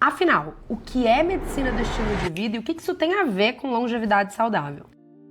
Afinal, o que é medicina do estilo de vida e o que isso tem a ver com longevidade saudável?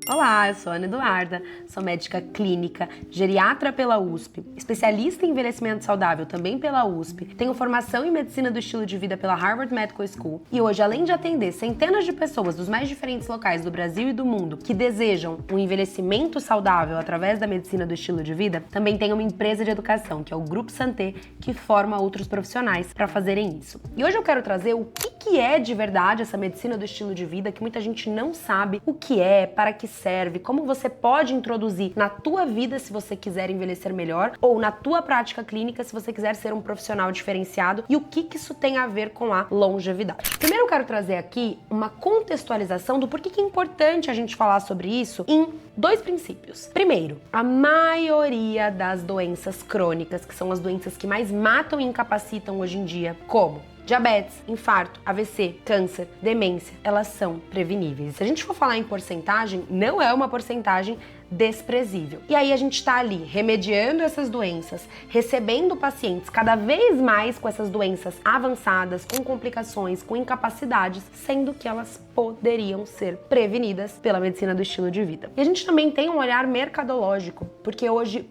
Olá, eu sou Ana Eduarda, sou médica clínica, geriatra pela USP, especialista em envelhecimento saudável também pela USP, tenho formação em medicina do estilo de vida pela Harvard Medical School e hoje, além de atender centenas de pessoas dos mais diferentes locais do Brasil e do mundo que desejam um envelhecimento saudável através da medicina do estilo de vida, também tenho uma empresa de educação, que é o Grupo Santé, que forma outros profissionais para fazerem isso. E hoje eu quero trazer o que é de verdade essa medicina do estilo de vida, que muita gente não sabe o que é, para que serve, como você pode introduzir na tua vida se você quiser envelhecer melhor ou na tua prática clínica se você quiser ser um profissional diferenciado e o que isso tem a ver com a longevidade. Primeiro eu quero trazer aqui uma contextualização do porquê que é importante a gente falar sobre isso em dois princípios. Primeiro, a maioria das doenças crônicas, que são as doenças que mais matam e incapacitam hoje em dia, como diabetes, infarto, AVC, câncer, demência, elas são preveníveis. Se a gente for falar em porcentagem, não é uma porcentagem desprezível. E aí a gente tá ali remediando essas doenças, recebendo pacientes cada vez mais com essas doenças avançadas, com complicações, com incapacidades, sendo que elas poderiam ser prevenidas pela medicina do estilo de vida. E a gente também tem um olhar mercadológico, porque hoje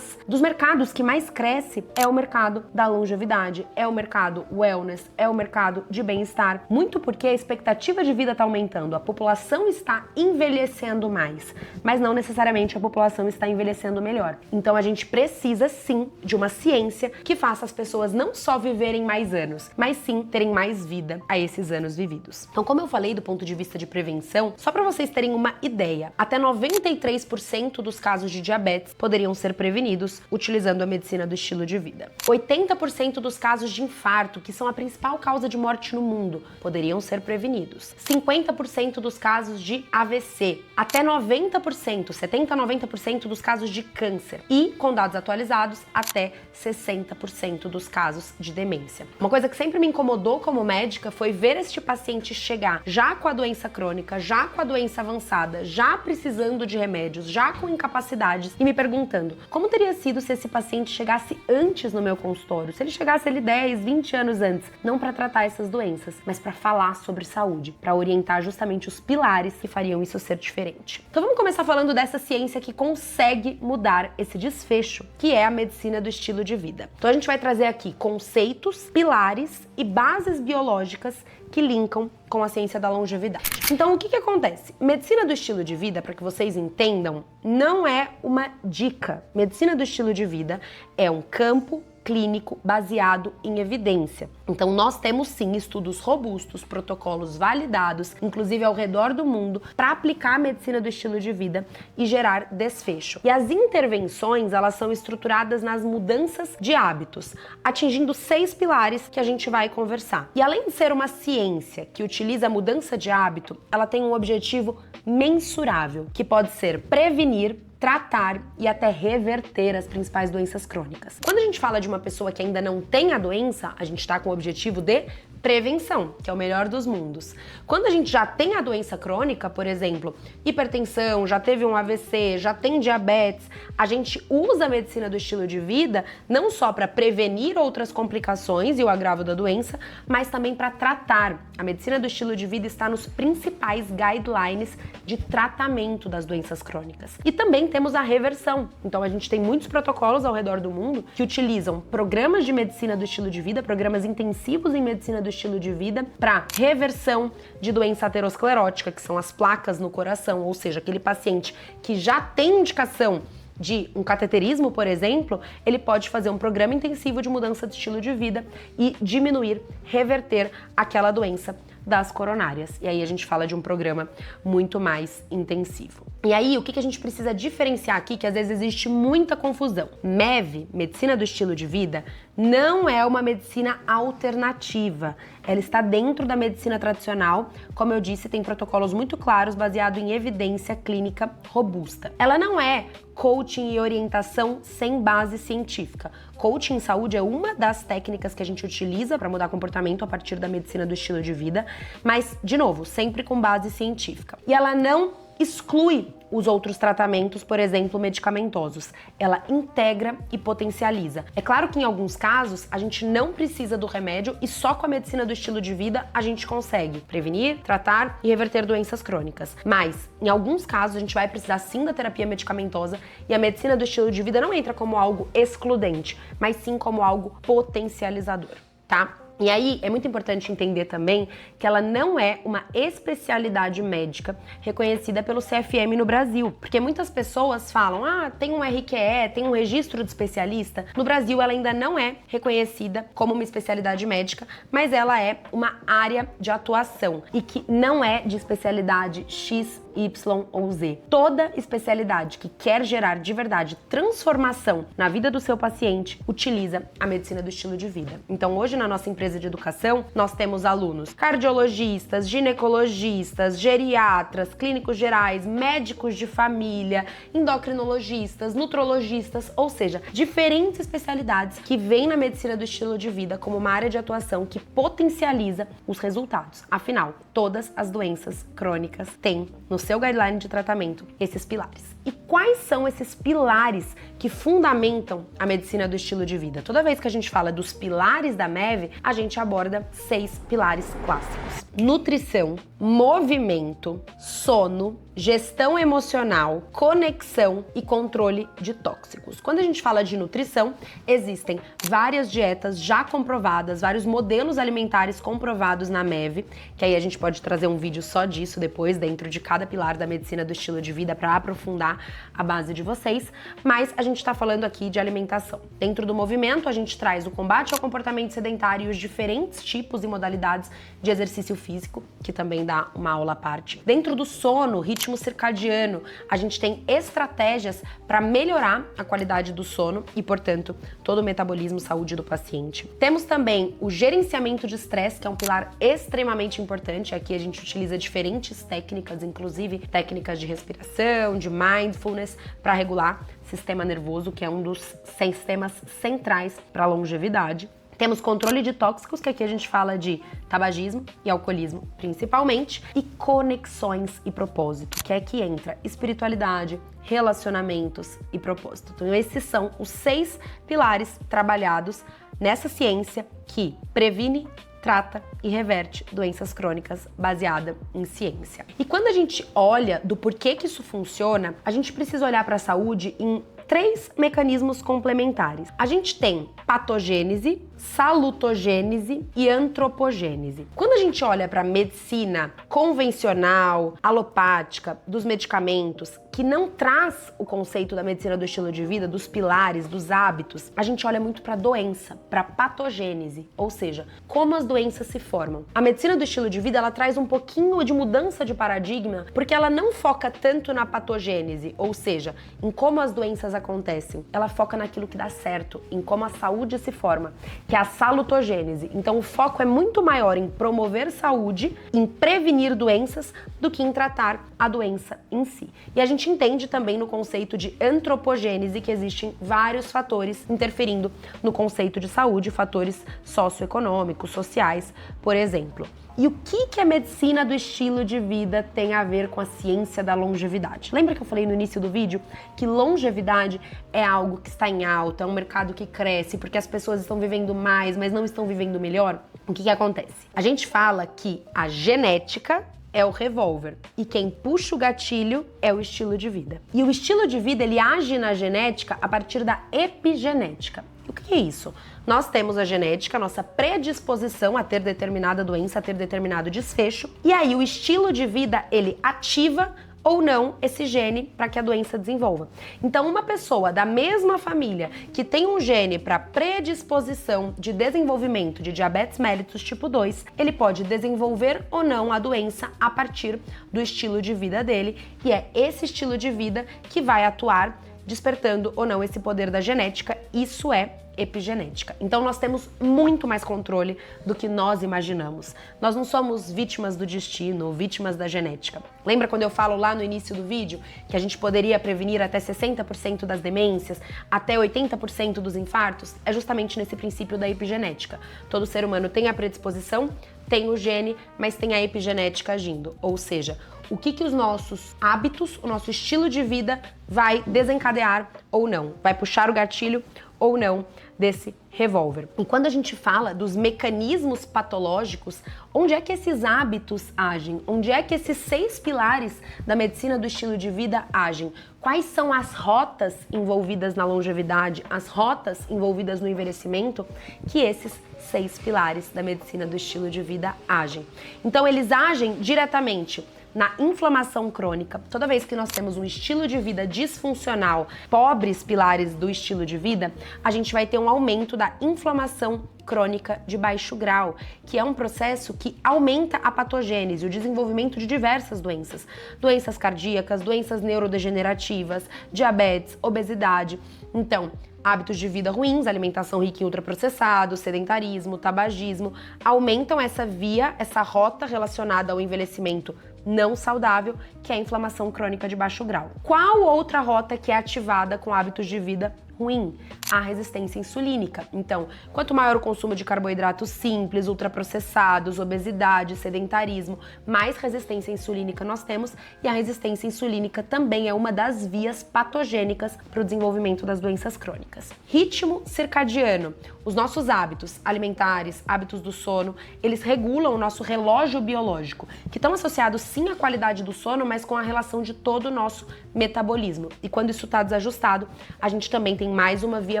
dos mercados que mais cresce é o mercado da longevidade, é o mercado wellness, é o mercado de bem-estar, muito porque a expectativa de vida está aumentando, a população está envelhecendo mais, mas não necessariamente a população está envelhecendo melhor. Então a gente precisa sim de uma ciência que faça as pessoas não só viverem mais anos, mas sim terem mais vida a esses anos vividos. Então, como eu falei do ponto de vista de prevenção, só para vocês terem uma ideia, até 93% dos casos de diabetes poderiam ser prevenidos utilizando a medicina do estilo de vida. 80% dos casos de infarto, que são a principal causa de morte no mundo, poderiam ser prevenidos. 50% dos casos de AVC, até 90%, 70 a 90% dos casos de câncer e, com dados atualizados, até 60% dos casos de demência. Uma coisa que sempre me incomodou como médica foi ver este paciente chegar já com a doença crônica, já com a doença avançada, já precisando de remédios, já com incapacidades e me perguntando como teria sido se esse paciente chegasse antes no meu consultório, se ele chegasse ali 10, 20 anos antes, não para tratar essas doenças, mas para falar sobre saúde, para orientar justamente os pilares que fariam isso ser diferente. Então vamos começar falando dessa ciência que consegue mudar esse desfecho, que é a medicina do estilo de vida. Então a gente vai trazer aqui conceitos, pilares e bases biológicas que linkam com a ciência da longevidade. Então o que acontece? Medicina do estilo de vida, para que vocês entendam, não é uma dica. Medicina do estilo de vida é um campo clínico baseado em evidência. Então nós temos sim estudos robustos, protocolos validados, inclusive ao redor do mundo, para aplicar a medicina do estilo de vida e gerar desfecho. E as intervenções, elas são estruturadas nas mudanças de hábitos, atingindo 6 pilares que a gente vai conversar. E além de ser uma ciência que utiliza a mudança de hábito, ela tem um objetivo mensurável, que pode ser prevenir, tratar e até reverter as principais doenças crônicas. Quando a gente fala de uma pessoa que ainda não tem a doença, a gente está com o objetivo de prevenção, que é o melhor dos mundos. Quando a gente já tem a doença crônica, por exemplo, hipertensão, já teve um AVC, já tem diabetes, a gente usa a medicina do estilo de vida não só para prevenir outras complicações e o agravo da doença, mas também para tratar. A medicina do estilo de vida está nos principais guidelines de tratamento das doenças crônicas. E também temos a reversão. Então a gente tem muitos protocolos ao redor do mundo que utilizam programas de medicina do estilo de vida, programas intensivos em medicina do estilo de vida para reversão de doença aterosclerótica, que são as placas no coração, ou seja, aquele paciente que já tem indicação de um cateterismo, por exemplo, ele pode fazer um programa intensivo de mudança de estilo de vida e diminuir, reverter aquela doença das coronárias. E aí a gente fala de um programa muito mais intensivo. E aí, o que a gente precisa diferenciar aqui, que às vezes existe muita confusão. MEV, medicina do estilo de vida, não é uma medicina alternativa. Ela está dentro da medicina tradicional. Como eu disse, tem protocolos muito claros, baseados em evidência clínica robusta. Ela não é coaching e orientação sem base científica. Coaching em saúde é uma das técnicas que a gente utiliza para mudar comportamento a partir da medicina do estilo de vida, mas, de novo, sempre com base científica. E ela não exclui os outros tratamentos, por exemplo, medicamentosos. Ela integra e potencializa. É claro que em alguns casos a gente não precisa do remédio e só com a medicina do estilo de vida a gente consegue prevenir, tratar e reverter doenças crônicas. Mas em alguns casos a gente vai precisar sim da terapia medicamentosa e a medicina do estilo de vida não entra como algo excludente, mas sim como algo potencializador, tá? E aí, é muito importante entender também que ela não é uma especialidade médica reconhecida pelo CFM no Brasil. Porque muitas pessoas falam, tem um RQE, tem um registro de especialista. No Brasil, ela ainda não é reconhecida como uma especialidade médica, mas ela é uma área de atuação e que não é de especialidade X, Y ou Z. Toda especialidade que quer gerar de verdade transformação na vida do seu paciente utiliza a medicina do estilo de vida. Então, hoje na nossa empresa de educação, nós temos alunos cardiologistas, ginecologistas, geriatras, clínicos gerais, médicos de família, endocrinologistas, nutrologistas, ou seja, diferentes especialidades que vêm na medicina do estilo de vida como uma área de atuação que potencializa os resultados. Afinal, todas as doenças crônicas têm no seu guideline de tratamento esses pilares. E quais são esses pilares que fundamentam a medicina do estilo de vida? Toda vez que a gente fala dos pilares da MEV, a gente aborda 6 pilares clássicos: nutrição, movimento, sono, gestão emocional, conexão e controle de tóxicos. Quando a gente fala de nutrição, existem várias dietas já comprovadas, vários modelos alimentares comprovados na MEV, que aí a gente pode trazer um vídeo só disso depois, dentro de cada pilar da medicina do estilo de vida, para aprofundar a base de vocês, mas a gente está falando aqui de alimentação. Dentro do movimento, a gente traz o combate ao comportamento sedentário e os diferentes tipos e modalidades de exercício físico, que também dá uma aula à parte. Dentro do sono, ritmo circadiano, a gente tem estratégias para melhorar a qualidade do sono e, portanto, todo o metabolismo e saúde do paciente. Temos também o gerenciamento de estresse, que é um pilar extremamente importante. Aqui a gente utiliza diferentes técnicas, inclusive técnicas de respiração, de mindfulness, para regular o sistema nervoso, que é um dos sistemas centrais para a longevidade. Temos controle de tóxicos, que aqui a gente fala de tabagismo e alcoolismo, principalmente, e conexões e propósito, que é que entra espiritualidade, relacionamentos e propósito. Então, esses são os 6 pilares trabalhados nessa ciência que previne, trata e reverte doenças crônicas baseada em ciência. E quando a gente olha do porquê que isso funciona, a gente precisa olhar para a saúde em 3 mecanismos complementares. A gente tem patogênese, salutogênese e antropogênese. Quando a gente olha para a medicina convencional, alopática, dos medicamentos, que não traz o conceito da medicina do estilo de vida, dos pilares, dos hábitos, a gente olha muito para a doença, para a patogênese, ou seja, como as doenças se formam. A medicina do estilo de vida, ela traz um pouquinho de mudança de paradigma, porque ela não foca tanto na patogênese, ou seja, em como as doenças acontecem. Ela foca naquilo que dá certo, em como a saúde se forma, que é a salutogênese. Então o foco é muito maior em promover saúde, em prevenir doenças, do que em tratar a doença em si. E a gente entende também no conceito de antropogênese que existem vários fatores interferindo no conceito de saúde, fatores socioeconômicos, sociais, por exemplo. E o que a medicina do estilo de vida tem a ver com a ciência da longevidade? Lembra que eu falei no início do vídeo que longevidade é algo que está em alta, é um mercado que cresce porque as pessoas estão vivendo mais, mas não estão vivendo melhor? O que acontece? A gente fala que a genética é o revólver e quem puxa o gatilho é o estilo de vida. E o estilo de vida, ele age na genética a partir da epigenética. O que é isso? Nós temos a genética, a nossa predisposição a ter determinada doença, a ter determinado desfecho, e aí o estilo de vida, ele ativa ou não esse gene para que a doença desenvolva. Então, uma pessoa da mesma família que tem um gene para predisposição de desenvolvimento de diabetes mellitus tipo 2, ele pode desenvolver ou não a doença a partir do estilo de vida dele, e é esse estilo de vida que vai atuar despertando ou não esse poder da genética. Isso é epigenética. Então nós temos muito mais controle do que nós imaginamos. Nós não somos vítimas do destino, vítimas da genética. Lembra quando eu falo lá no início do vídeo que a gente poderia prevenir até 60% das demências, até 80% dos infartos? É justamente nesse princípio da epigenética. Todo ser humano tem a predisposição, tem o gene, mas tem a epigenética agindo. Ou seja, o que os nossos hábitos, o nosso estilo de vida vai desencadear ou não, vai puxar o gatilho ou não desse revólver. E quando a gente fala dos mecanismos patológicos, onde é que esses hábitos agem? Onde é que esses 6 pilares da medicina do estilo de vida agem? Quais são as rotas envolvidas na longevidade, as rotas envolvidas no envelhecimento que esses 6 pilares da medicina do estilo de vida agem? Então, eles agem diretamente na inflamação crônica. Toda vez que nós temos um estilo de vida disfuncional, pobres pilares do estilo de vida, a gente vai ter um aumento da inflamação crônica de baixo grau, que é um processo que aumenta a patogênese, o desenvolvimento de diversas doenças. Doenças cardíacas, doenças neurodegenerativas, diabetes, obesidade. Então, hábitos de vida ruins, alimentação rica em ultraprocessados, sedentarismo, tabagismo, aumentam essa via, essa rota relacionada ao envelhecimento não saudável, que é a inflamação crônica de baixo grau. Qual outra rota que é ativada com hábitos de vida ruim? A resistência insulínica. Então, quanto maior o consumo de carboidratos simples, ultraprocessados, obesidade, sedentarismo, mais resistência insulínica nós temos, e a resistência insulínica também é uma das vias patogênicas para o desenvolvimento das doenças crônicas. Ritmo circadiano. Os nossos hábitos alimentares, hábitos do sono, eles regulam o nosso relógio biológico, que estão associados sim à qualidade do sono, mas com a relação de todo o nosso metabolismo. E quando isso está desajustado, a gente também tem mais uma via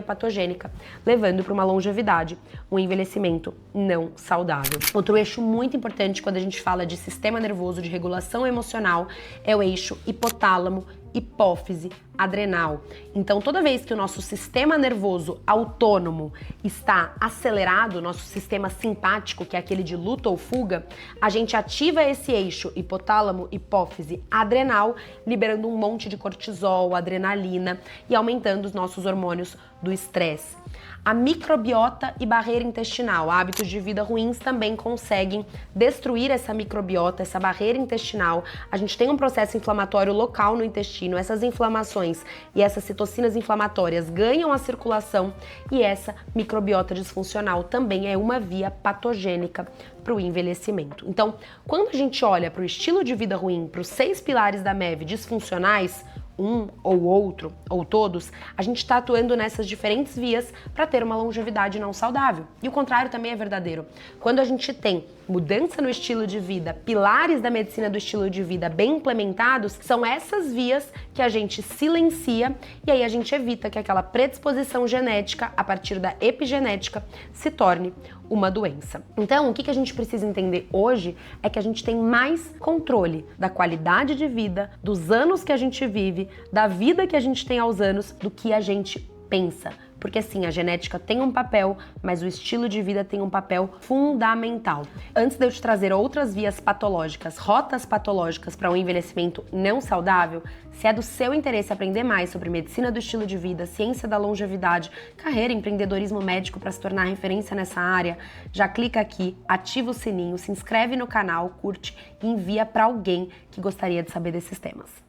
patogênica, levando para uma longevidade, um envelhecimento não saudável. Outro eixo muito importante quando a gente fala de sistema nervoso, de regulação emocional, é o eixo hipotálamo, hipófise, adrenal. Então, toda vez que o nosso sistema nervoso autônomo está acelerado, nosso sistema simpático, que é aquele de luta ou fuga, a gente ativa esse eixo hipotálamo, hipófise, adrenal, liberando um monte de cortisol, adrenalina e aumentando os nossos hormônios do estresse. A microbiota e barreira intestinal, hábitos de vida ruins também conseguem destruir essa microbiota, essa barreira intestinal. A gente tem um processo inflamatório local no intestino, essas inflamações e essas citocinas inflamatórias ganham a circulação e essa microbiota disfuncional também é uma via patogênica para o envelhecimento. Então, quando a gente olha para o estilo de vida ruim, para os 6 pilares da MEV disfuncionais, um ou outro, ou todos, a gente está atuando nessas diferentes vias para ter uma longevidade não saudável. E o contrário também é verdadeiro. Quando a gente tem mudança no estilo de vida, pilares da medicina do estilo de vida bem implementados, são essas vias que a gente silencia e aí a gente evita que aquela predisposição genética, a partir da epigenética, se torne uma doença. Então, o que a gente precisa entender hoje é que a gente tem mais controle da qualidade de vida, dos anos que a gente vive, da vida que a gente tem aos anos, do que a gente pensa. Porque sim, a genética tem um papel, mas o estilo de vida tem um papel fundamental. Antes de eu te trazer outras vias patológicas, rotas patológicas para um envelhecimento não saudável, se é do seu interesse aprender mais sobre medicina do estilo de vida, ciência da longevidade, carreira, empreendedorismo médico para se tornar referência nessa área, já clica aqui, ativa o sininho, se inscreve no canal, curte e envia para alguém que gostaria de saber desses temas.